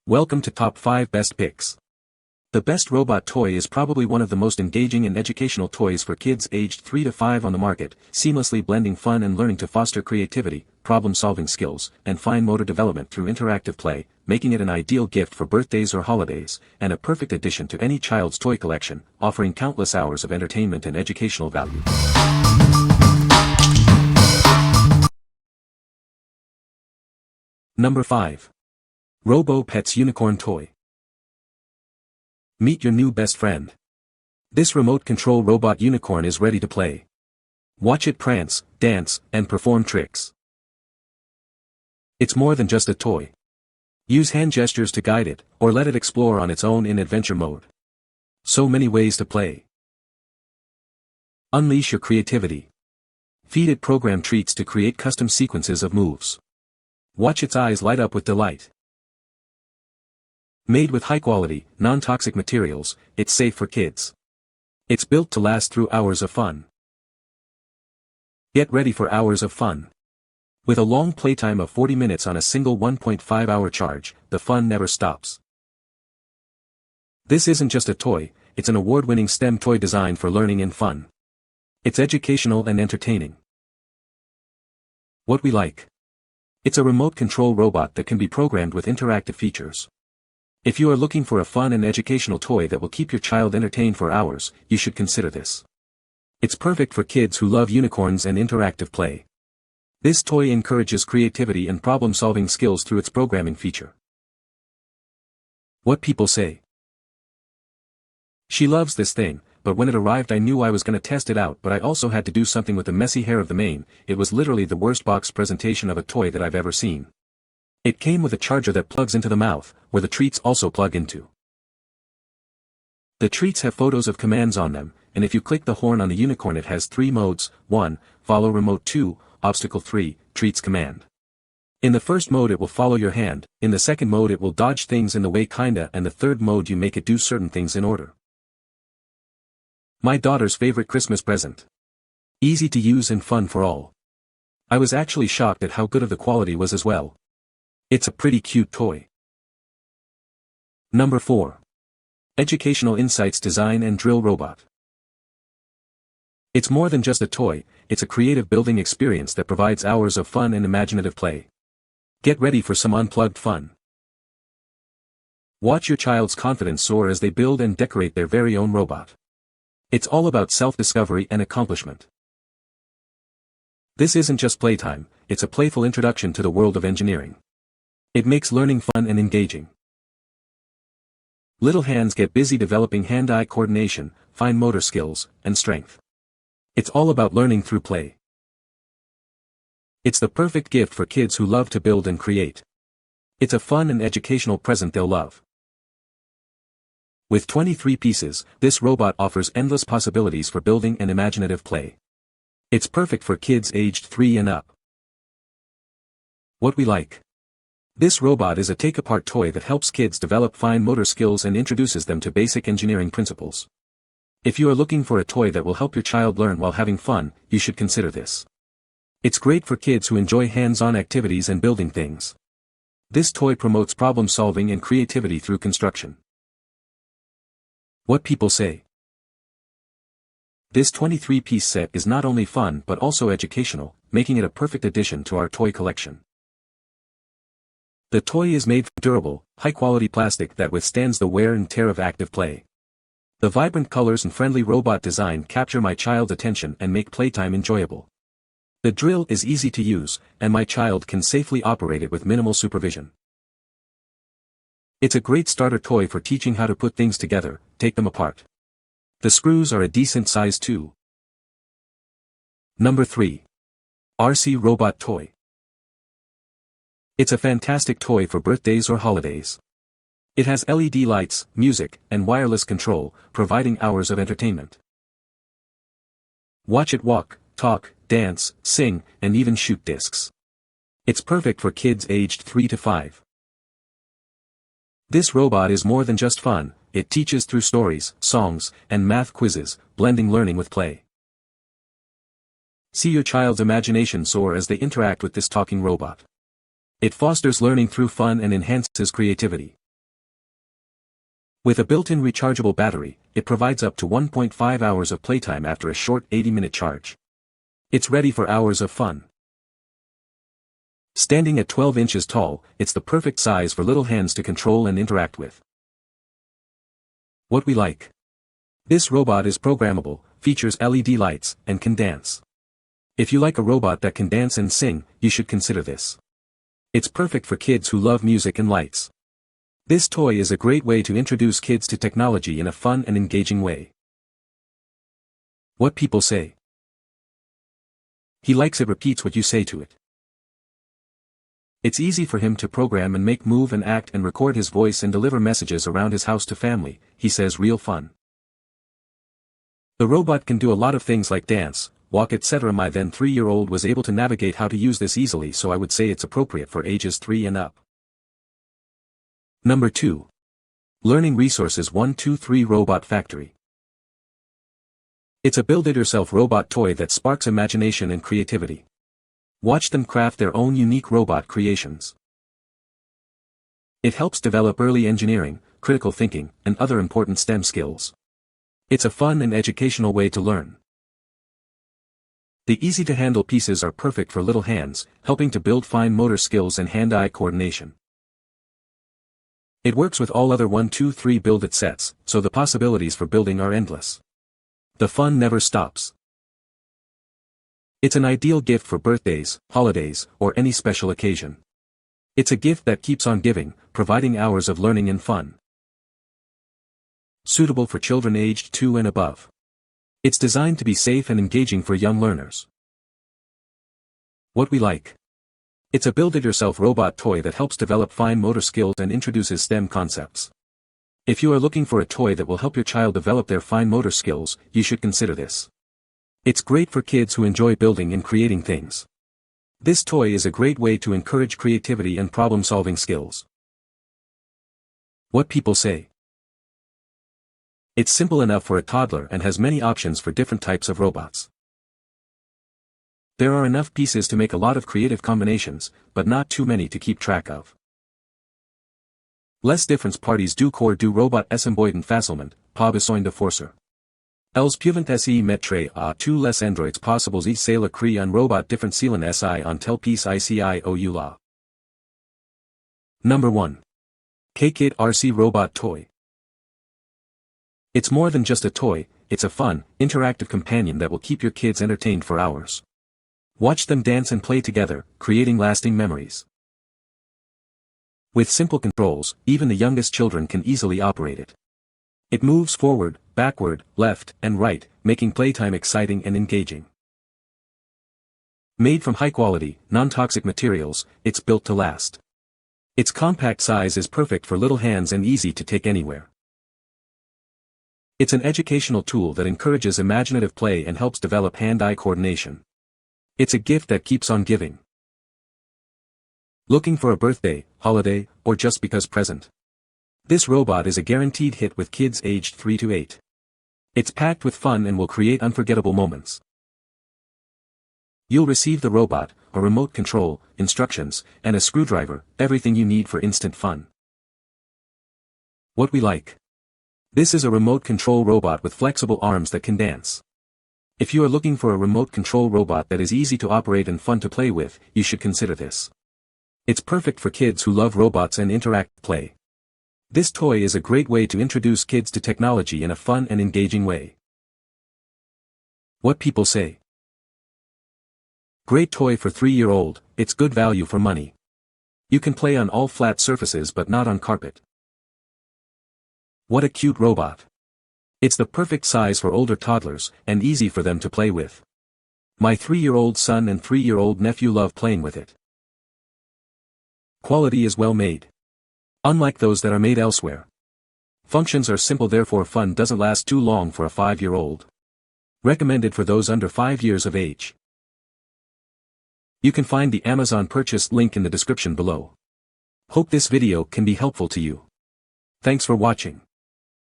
Welcome to Top 5 Best Picks. The best robot toy is probably one of the most engaging and educational toys for kids aged 3 to 5 on the market, seamlessly blending fun and learning to foster creativity, problem-solving skills, and fine motor development through interactive play, making it an ideal gift for birthdays or holidays, and a perfect addition to any child's toy collection, offering countless hours of entertainment and educational value. Number 5. Robo Pet's Unicorn Toy. Meet your new best friend. This remote control robot unicorn is ready to play. Watch it prance, dance, and perform tricks. It's more than just a toy. Use hand gestures to guide it, or let it explore on its own in adventure mode. So many ways to play. Unleash your creativity. Feed it program treats to create custom sequences of moves. Watch its eyes light up with delight. Made with high-quality, non-toxic materials, it's safe for kids. It's built to last through hours of fun. Get ready for hours of fun. With a long playtime of 40 minutes on a single 1.5-hour charge, the fun never stops. This isn't just a toy, it's an award-winning STEM toy designed for learning and fun. It's educational and entertaining. What we like. It's a remote control robot that can be programmed with interactive features. If you are looking for a fun and educational toy that will keep your child entertained for hours, you should consider this. It's perfect for kids who love unicorns and interactive play. This toy encourages creativity and problem-solving skills through its programming feature. What people say. She loves this thing, but when it arrived I knew I was gonna test it out, but I also had to do something with the messy hair of the mane. It was literally the worst box presentation of a toy that I've ever seen. It came with a charger that plugs into the mouth, where the treats also plug into. The treats have photos of commands on them, and if you click the horn on the unicorn it has 3 modes: 1, follow remote; 2, obstacle; 3, treats command. In the first mode it will follow your hand, in the second mode it will dodge things in the way kinda, and the third mode you make it do certain things in order. My daughter's favorite Christmas present. Easy to use and fun for all. I was actually shocked at how good of the quality was as well. It's a pretty cute toy. Number 4. Educational Insights Design and Drill Robot. It's more than just a toy, it's a creative building experience that provides hours of fun and imaginative play. Get ready for some unplugged fun. Watch your child's confidence soar as they build and decorate their very own robot. It's all about self-discovery and accomplishment. This isn't just playtime, it's a playful introduction to the world of engineering. It makes learning fun and engaging. Little hands get busy developing hand-eye coordination, fine motor skills, and strength. It's all about learning through play. It's the perfect gift for kids who love to build and create. It's a fun and educational present they'll love. With 23 pieces, this robot offers endless possibilities for building and imaginative play. It's perfect for kids aged 3 and up. What we like. This robot is a take-apart toy that helps kids develop fine motor skills and introduces them to basic engineering principles. If you are looking for a toy that will help your child learn while having fun, you should consider this. It's great for kids who enjoy hands-on activities and building things. This toy promotes problem-solving and creativity through construction. What people say. This 23-piece set is not only fun but also educational, making it a perfect addition to our toy collection. The toy is made from durable, high-quality plastic that withstands the wear and tear of active play. The vibrant colors and friendly robot design capture my child's attention and make playtime enjoyable. The drill is easy to use, and my child can safely operate it with minimal supervision. It's a great starter toy for teaching how to put things together, take them apart. The screws are a decent size too. Number 3. RC Robot Toy. It's a fantastic toy for birthdays or holidays. It has LED lights, music, and wireless control, providing hours of entertainment. Watch it walk, talk, dance, sing, and even shoot discs. It's perfect for kids aged 3 to 5. This robot is more than just fun, it teaches through stories, songs, and math quizzes, blending learning with play. See your child's imagination soar as they interact with this talking robot. It fosters learning through fun and enhances creativity. With a built-in rechargeable battery, it provides up to 1.5 hours of playtime after a short 80-minute charge. It's ready for hours of fun. Standing at 12 inches tall, it's the perfect size for little hands to control and interact with. What we like. This robot is programmable, features LED lights, and can dance. If you like a robot that can dance and sing, you should consider this. It's perfect for kids who love music and lights. This toy is a great way to introduce kids to technology in a fun and engaging way. What people say. He likes it, repeats what you say to it. It's easy for him to program and make move and act and record his voice and deliver messages around his house to family, he says. Real fun. The robot can do a lot of things like dance, walk, etc. My then 3-year-old was able to navigate how to use this easily, so I would say it's appropriate for ages 3 and up. Number 2. Learning Resources 123 Robot Factory. It's a build-it-yourself robot toy that sparks imagination and creativity. Watch them craft their own unique robot creations. It helps develop early engineering, critical thinking, and other important STEM skills. It's a fun and educational way to learn. The easy-to-handle pieces are perfect for little hands, helping to build fine motor skills and hand-eye coordination. It works with all other 123 build-it sets, so the possibilities for building are endless. The fun never stops. It's an ideal gift for birthdays, holidays, or any special occasion. It's a gift that keeps on giving, providing hours of learning and fun. Suitable for children aged 2 and above. It's designed to be safe and engaging for young learners. What we like. It's a build-it-yourself robot toy that helps develop fine motor skills and introduces STEM concepts. If you are looking for a toy that will help your child develop their fine motor skills, you should consider this. It's great for kids who enjoy building and creating things. This toy is a great way to encourage creativity and problem-solving skills. What people say. It's simple enough for a toddler and has many options for different types of robots. There are enough pieces to make a lot of creative combinations, but not too many to keep track of. Les difference parties du corps du robot s'emboîtent facilement, pas besoin de forcer. Els peuvent essayer mettre à tous les androids possibles et c'est le cri un robot différentiel si on tel piece ICIOU la. Number 1. KaeKid RC Robot Toy. It's more than just a toy, it's a fun, interactive companion that will keep your kids entertained for hours. Watch them dance and play together, creating lasting memories. With simple controls, even the youngest children can easily operate it. It moves forward, backward, left, and right, making playtime exciting and engaging. Made from high-quality, non-toxic materials, it's built to last. Its compact size is perfect for little hands and easy to take anywhere. It's an educational tool that encourages imaginative play and helps develop hand-eye coordination. It's a gift that keeps on giving. Looking for a birthday, holiday, or just because present? This robot is a guaranteed hit with kids aged 3 to 8. It's packed with fun and will create unforgettable moments. You'll receive the robot, a remote control, instructions, and a screwdriver, everything you need for instant fun. What we like. This is a remote control robot with flexible arms that can dance. If you are looking for a remote control robot that is easy to operate and fun to play with, you should consider this. It's perfect for kids who love robots and interactive play. This toy is a great way to introduce kids to technology in a fun and engaging way. What people say. Great toy for 3-year-old, it's good value for money. You can play on all flat surfaces but not on carpet. What a cute robot. It's the perfect size for older toddlers, and easy for them to play with. My 3-year-old son and 3-year-old nephew love playing with it. Quality is well made. Unlike those that are made elsewhere. Functions are simple, therefore fun doesn't last too long for a 5-year-old. Recommended for those under 5 years of age. You can find the Amazon purchase link in the description below. Hope this video can be helpful to you. Thanks for watching.